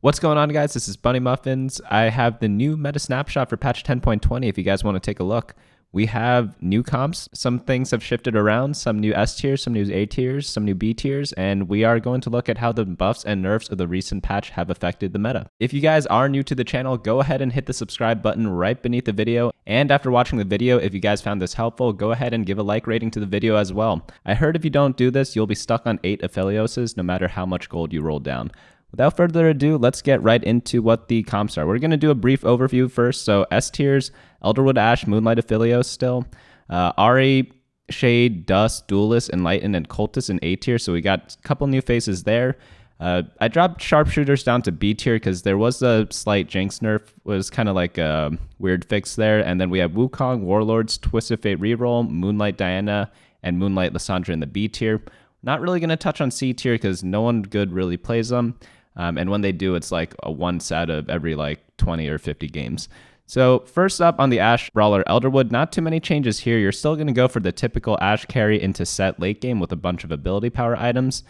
What's going on, guys? This is BunnyMuffins. I have the new meta snapshot for patch 10.20 if you guys want to take a look. We have new comps. Some things have shifted around, some new S tiers, some new A tiers, some new B tiers, and we are going to look at how the buffs and nerfs of the recent patch have affected the meta. If you guys are new to the channel, go ahead and hit the subscribe button right beneath the video. And after watching the video, if you guys found this helpful, go ahead and give a like rating to the video as well. I heard if you don't do this, you'll be stuck on 8 Aphelioses no matter how much gold you roll down. Without further ado, let's get right into what the comps are. We're going to do a brief overview first. So S tiers, Elderwood, Ashe, Moonlight, Aphelios still. Ahri, Shade, Dusk, Duelist, Enlightened, and Cultist in A tier. So we got a couple new faces there. I dropped Sharpshooters down to B tier because there was a slight Jinx nerf. It was kind of like a weird fix there. And then we have Wukong, Warlords, Twisted Fate Reroll, Moonlight Diana, and Moonlight Lissandra in the B tier. Not really going to touch on C tier because no one good really plays them. And when they do, it's like a one set of every like 20 or 50 games. So first up on the Ashe Brawler Elderwood, not too many changes here. You're still going to go for the typical Ashe carry into set late game with a bunch of ability power items.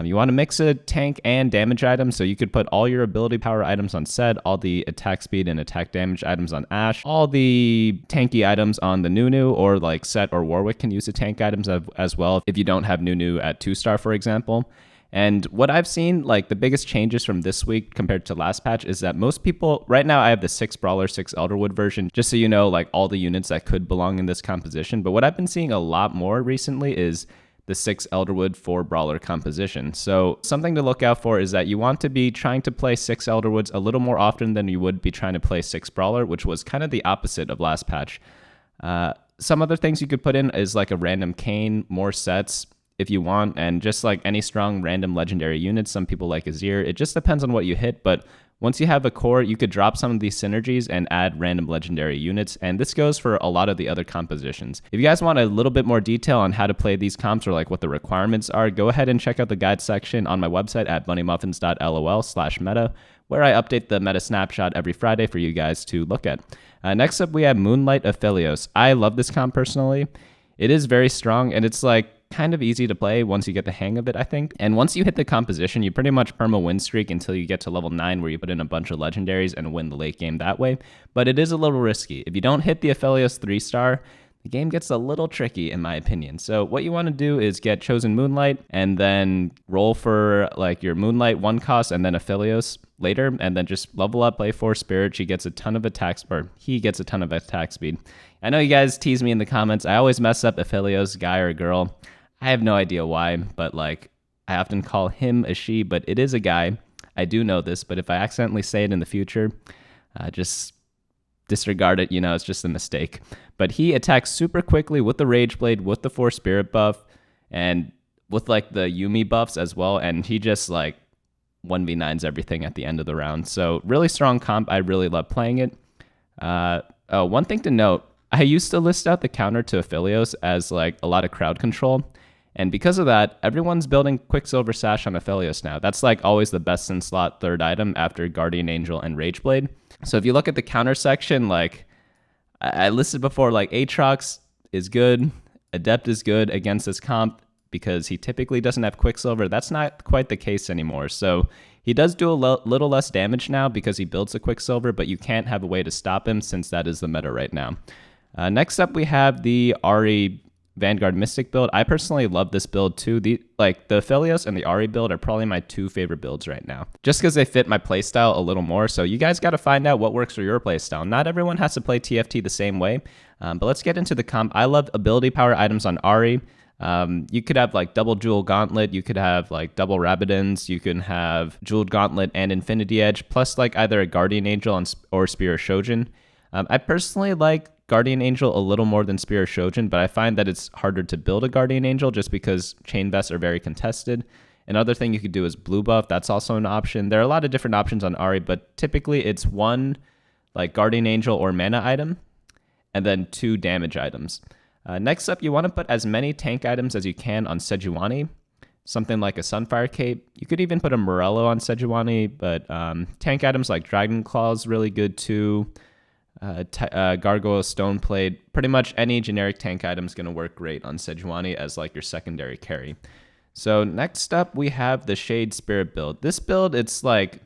You want to mix a tank and damage items, so you could put all your ability power items on Zed, all the attack speed and attack damage items on Ashe, all the tanky items on the Nunu, or like Set or Warwick can use the tank items as well if you don't have Nunu at 2-star, for example. And what I've seen, like the biggest changes from this week compared to last patch is that most people, right now I have the 6 Brawler, 6 Elderwood version, just so you know, like all the units that could belong in this composition. But what I've been seeing a lot more recently is the 6 Elderwood, 4 Brawler composition. So something to look out for is that you want to be trying to play 6 Elderwoods a little more often than you would be trying to play 6 Brawler, which was kind of the opposite of last patch. Some other things you could put in is like a random Kayn, more sets, if you want, and just like any strong random legendary units. Some people like Azir. It just depends on what you hit, but once you have a core, you could drop some of these synergies and add random legendary units, and this goes for a lot of the other compositions. If you guys want a little bit more detail on how to play these comps or like what the requirements are, go ahead and check out the guide section on my website at bunnymuffins.lol/meta, where I update the meta snapshot every Friday for you guys to look at. Next up, we have Moonlight Aphelios. I love this comp personally. It is very strong, and it's like kind of easy to play once you get the hang of it, I think. And once you hit the composition, you pretty much perma win streak until you get to level 9, where you put in a bunch of legendaries and win the late game that way. But it is a little risky. If you don't hit the Aphelios 3-star, the game gets a little tricky in my opinion. So what you want to do is get Chosen Moonlight and then roll for like your Moonlight 1 cost and then Aphelios later, and then just level up, play 4 Spirit. She gets a ton of attacks, or he gets a ton of attack speed. I know you guys tease me in the comments. I always mess up Aphelios, guy or girl. I have no idea why, but like I often call him a she, but it is a guy. I do know this, but if I accidentally say it in the future, just disregard it. You know, it's just a mistake. But he attacks super quickly with the Rage Blade, with the 4 Spirit buff, and with like the Yuumi buffs as well. And he just like 1v9s everything at the end of the round. So really strong comp. I really love playing it. One thing to note, I used to list out the counter to Aphelios as like a lot of crowd control. And because of that, everyone's building Quicksilver Sash on Aphelios now. That's like always the best in slot 3rd item after Guardian Angel and Rageblade. So if you look at the counter section, like I listed before, like Aatrox is good, Adept is good against this comp because he typically doesn't have Quicksilver. That's not quite the case anymore. So he does do a little less damage now because he builds the Quicksilver, but you can't have a way to stop him since that is the meta right now. Next up, we have the Ahri Vanguard Mystic build. I personally love this build too. The Aphelios and the Ahri build are probably my 2 favorite builds right now, just because they fit my playstyle a little more. So you guys got to find out what works for your playstyle. Not everyone has to play TFT the same way, but let's get into the comp. I love ability power items on Ahri. You could have like double Jewel Gauntlet, you could have like double Rabadons, you can have Jeweled Gauntlet and Infinity Edge, plus like either a Guardian Angel or Spear Shojin. I personally like Guardian Angel a little more than Spear Shojin, but I find that it's harder to build a Guardian Angel just because chain vests are very contested. Another thing you could do is blue buff. That's also an option. There are a lot of different options on Ahri, but typically it's 1 like Guardian Angel or mana item, and then 2 damage items. Next up, you want to put as many tank items as you can on Sejuani. Something like a Sunfire Cape. You could even put a Morello on Sejuani, but tank items like Dragon Claw is really good too. Gargoyle Stoneplate, pretty much any generic tank item is going to work great on Sejuani as like your secondary carry. So next up we have the Shade Spirit build. This build, it's like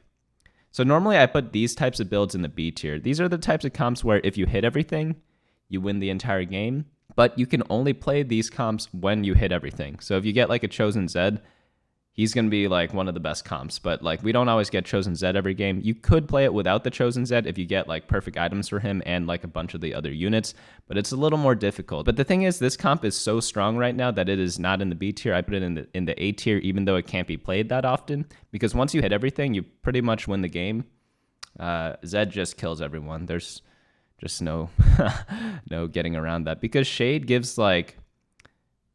So normally I put these types of builds in the B tier. These are the types of comps where if you hit everything, you win the entire game, but you can only play these comps when you hit everything. So if you get like a Chosen Zed, he's going to be like one of the best comps, but like we don't always get Chosen Zed every game. You could play it without the Chosen Zed if you get like perfect items for him and like a bunch of the other units, but it's a little more difficult. But the thing is, this comp is so strong right now that it is not in the B tier. I put it in the A tier, even though it can't be played that often, because once you hit everything, you pretty much win the game. Zed just kills everyone. There's just no no getting around that, because Shade gives like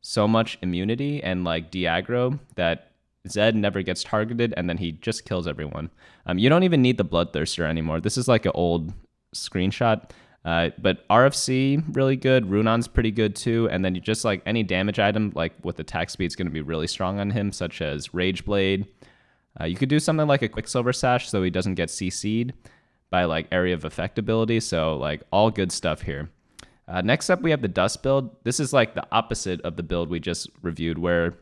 so much immunity and like de-aggro that Zed never gets targeted, and then he just kills everyone. You don't even need the Bloodthirster anymore. This is like an old screenshot. But RFC, really good. Runon's pretty good too. And then you just like any damage item, like with attack speed, is going to be really strong on him, such as Rage Blade. You could do something like a Quicksilver Sash so he doesn't get CC'd by like area of effect ability. So like all good stuff here. Next up, we have the Dusk build. This is like the opposite of the build we just reviewed, where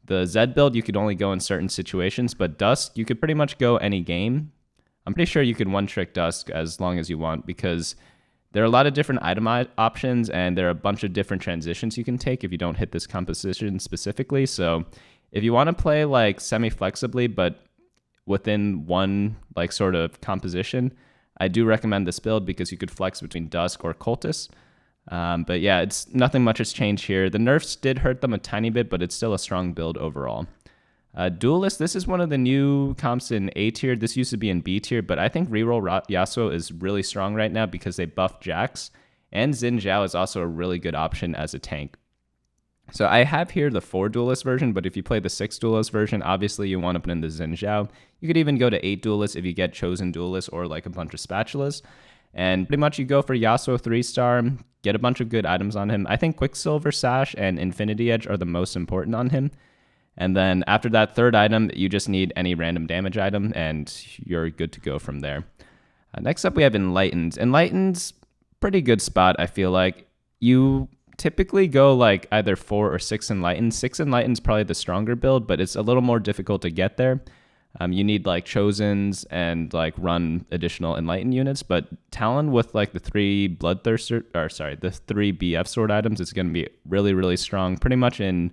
the Zed build, you could only go in certain situations, but Dusk, you could pretty much go any game. I'm pretty sure you can one-trick Dusk as long as you want, because there are a lot of different item options, and there are a bunch of different transitions you can take if you don't hit this composition specifically. So if you want to play like semi-flexibly, but within one like sort of composition, I do recommend this build because you could flex between Dusk or Cultist. But yeah, it's nothing much has changed here. The nerfs did hurt them a tiny bit, but it's still a strong build overall. Duelist, this is one of the new comps in A tier. This used to be in B tier, but I think Reroll Yasuo is really strong right now because they buffed Jax, and Xin Zhao is also a really good option as a tank. So I have here the 4 Duelist version, but if you play the 6 Duelist version, obviously you want to put in the Xin Zhao. You could even go to 8 Duelist if you get Chosen Duelist or like a bunch of Spatulas. And pretty much you go for Yasuo 3-star, get a bunch of good items on him. I think Quicksilver Sash and Infinity Edge are the most important on him. And then after that third item, you just need any random damage item, and you're good to go from there. Next up, we have Enlightened. Enlightened's pretty good spot, I feel like. You typically go like either 4 or 6 Enlightened. 6 Enlightened's probably the stronger build, but it's a little more difficult to get there. You need like Chosens and like run additional Enlightened units, but Talon with like the 3 Bloodthirster, or sorry, the 3 BF sword items is going to be really, really strong pretty much in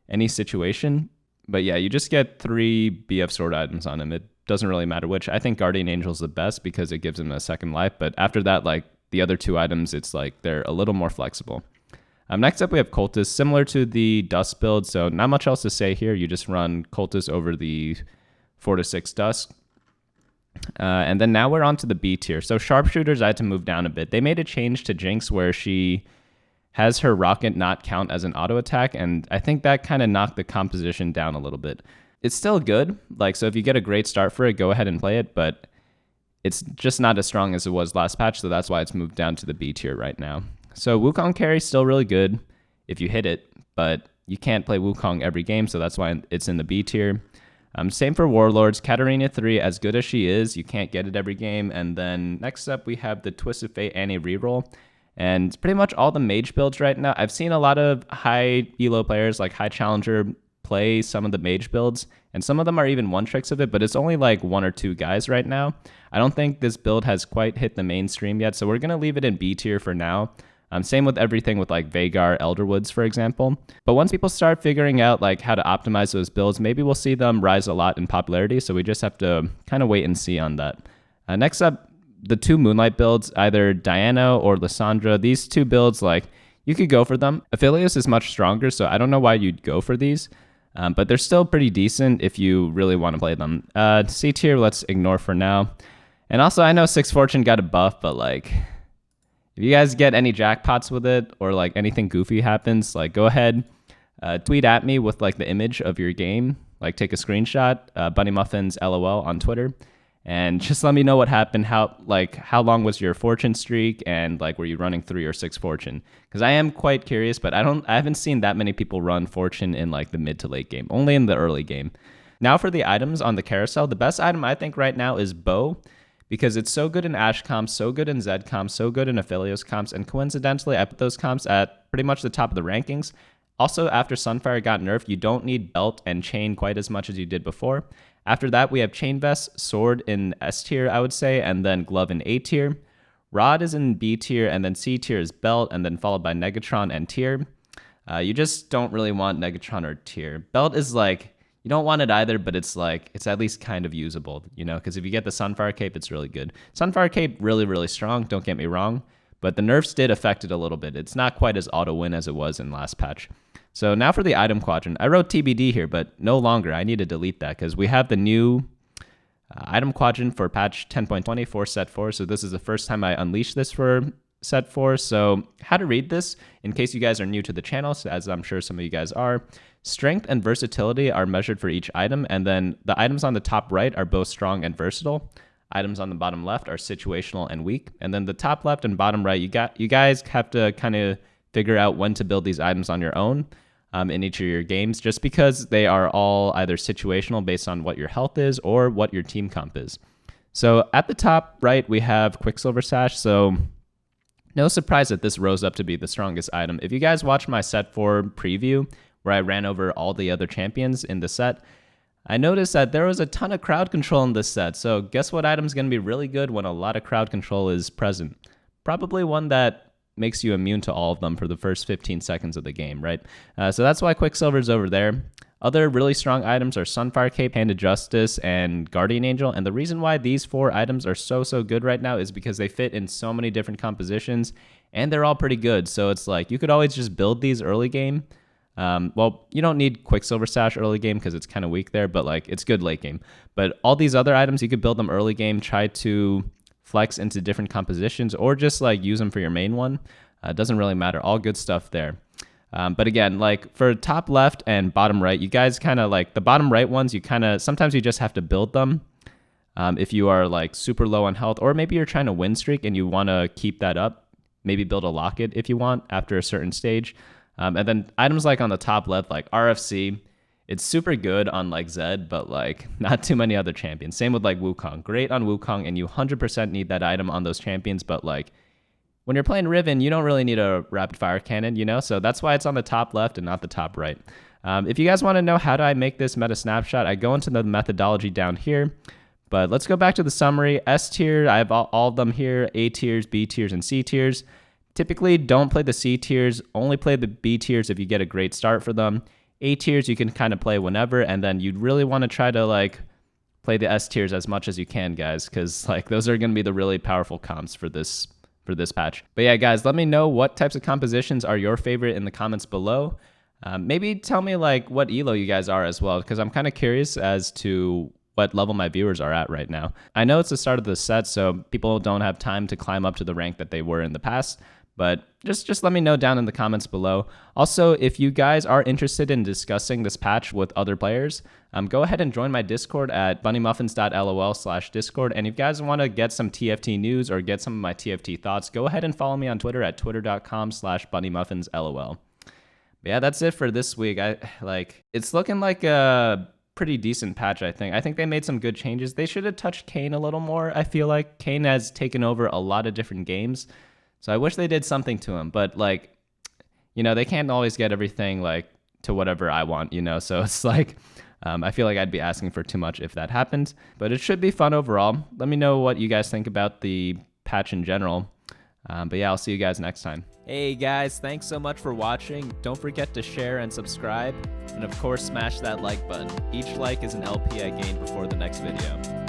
any situation. But yeah, you just get 3 BF sword items on him. It doesn't really matter which. I think Guardian Angel's the best because it gives him a second life, but after that, like the other 2 items, it's like they're a little more flexible. Next up, we have Cultist, similar to the Dusk build, so not much else to say here. You just run Cultist over the 4 to 6 Dusk. And then now we're on to the B tier. So Sharpshooters, I had to move down a bit. They made a change to Jinx where she has her rocket not count as an auto attack, and I think that kind of knocked the composition down a little bit. It's still good, like, so if you get a great start for it, go ahead and play it, but it's just not as strong as it was last patch, so that's why it's moved down to the B tier right now. So Wukong carry is still really good if you hit it, but you can't play Wukong every game, so that's why it's in the B tier. Same for Warlords. Katarina 3, as good as she is, you can't get it every game. And then next up, we have the Twisted Fate Annie reroll. And pretty much all the mage builds right now. I've seen a lot of high elo players, like high challenger, play some of the mage builds. And some of them are even one-tricks of it, but it's only like 1 or 2 guys right now. I don't think this build has quite hit the mainstream yet, so we're going to leave it in B tier for now. Same with everything with like Vanguard, Elderwoods, for example. But once people start figuring out like how to optimize those builds, maybe we'll see them rise a lot in popularity. So we just have to kind of wait and see on that. Next up, the 2 Moonlight builds, either Diana or Lissandra. These 2 builds, like, you could go for them. Aphelios is much stronger, so I don't know why you'd go for these. But they're still pretty decent if you really want to play them. C tier, let's ignore for now. And also, I know 6 Fortune got a buff, but like, if you guys get any jackpots with it or like anything goofy happens, like go ahead, tweet at me with like the image of your game, like take a screenshot, BunnyMuffins LOL on Twitter, and just let me know what happened. How long was your fortune streak, and like were you running 3 or 6 fortune? Because I am quite curious, but I haven't seen that many people run fortune in like the mid to late game, only in the early game. Now for the items on the carousel, the best item I think right now is Bow, because it's so good in Ashe comps, so good in Zed comps, so good in Aphelios comps, and coincidentally, I put those comps at pretty much the top of the rankings. Also, after Sunfire got nerfed, you don't need Belt and Chain quite as much as you did before. After that, we have Chain Vest, Sword in S tier, I would say, and then Glove in A tier. Rod is in B tier, and then C tier is Belt, and then followed by Negatron and Tier. You just don't really want Negatron or Tier. Belt is like, you don't want it either, but it's like, it's at least kind of usable, you know, because if you get the Sunfire Cape, it's really good. Sunfire Cape, really, really strong, don't get me wrong, but the nerfs did affect it a little bit. It's not quite as auto-win as it was in last patch. So now for the item quadrant. I wrote TBD here, but no longer. I need to delete that because we have the new item quadrant for patch 10.20 for set 4. So this is the first time I unleashed this for set 4. So how to read this, in case you guys are new to the channel, as I'm sure some of you guys are. Strength and versatility are measured for each item, and then the items on the top right are both strong and versatile. Items on the bottom left are situational and weak. And then the top left and bottom right, you guys have to kind of figure out when to build these items on your own. In each of your games, just because they are all either situational based on what your health is or what your team comp is. So at the top right, we have Quicksilver Sash. So no surprise that this rose up to be the strongest item. If you guys watched my set 4 preview, where I ran over all the other champions in the set, I noticed that there was a ton of crowd control in this set. So guess what item's going to be really good when a lot of crowd control is present? Probably one that makes you immune to all of them for the first 15 seconds of the game, right? So that's why Quicksilver's over there. Other really strong items are Sunfire Cape, Hand of Justice, and Guardian Angel. And the reason why these 4 items are so good right now is because they fit in so many different compositions, and they're all pretty good. So it's like, you could always just build these early game. Well, you don't need Quicksilver Sash early game because it's kind of weak there, but like, it's good late game. But all these other items, you could build them early game, try to flex into different compositions, or just like use them for your main one. It doesn't really matter. All good stuff there. But again, like for top left and bottom right, you guys kind of like the bottom right ones, you kind of, sometimes you just have to build them. If you are like super low on health, or maybe you're trying to win streak and you want to keep that up, maybe build a locket if you want after a certain stage. And then items like on the top left, like RFC, it's super good on like Zed, but like not too many other champions. Same with like Wukong. Great on Wukong, and you 100% need that item on those champions, but like when you're playing Riven, you don't really need a rapid fire cannon, you know? So that's why it's on the top left and not the top right. If you guys want to know how do I make this meta snapshot, I go into the methodology down here. But let's go back to the summary. S tier, I have all of them here. A tiers, B tiers, and C tiers. Typically, don't play the C tiers. Only play the B tiers if you get a great start for them. A tiers you can kind of play whenever, and then you'd really want to try to like play the S tiers as much as you can, guys, because like those are going to be the really powerful comps for this patch. But yeah, guys, let me know what types of compositions are your favorite in the comments below. Maybe tell me like what elo you guys are as well, because I'm kind of curious as to what level my viewers are at right now. I know it's the start of the set, so people don't have time to climb up to the rank that they were in the past. But just let me know down in the comments below. Also, if you guys are interested in discussing this patch with other players, go ahead and join my Discord at bunnymuffins.lol/discord. And if you guys want to get some TFT news or get some of my TFT thoughts, go ahead and follow me on Twitter at twitter.com/bunnymuffinslol. But yeah, that's it for this week. It's looking like a pretty decent patch, I think. I think they made some good changes. They should have touched Kayn a little more. I feel like Kayn has taken over a lot of different games. So I wish they did something to him, but like, you know, they can't always get everything like to whatever I want, you know? So it's like, I feel like I'd be asking for too much if that happened, but it should be fun overall. Let me know what you guys think about the patch in general. But yeah, I'll see you guys next time. Hey guys, thanks so much for watching. Don't forget to share and subscribe. And of course, smash that like button. Each like is an LP I gain before the next video.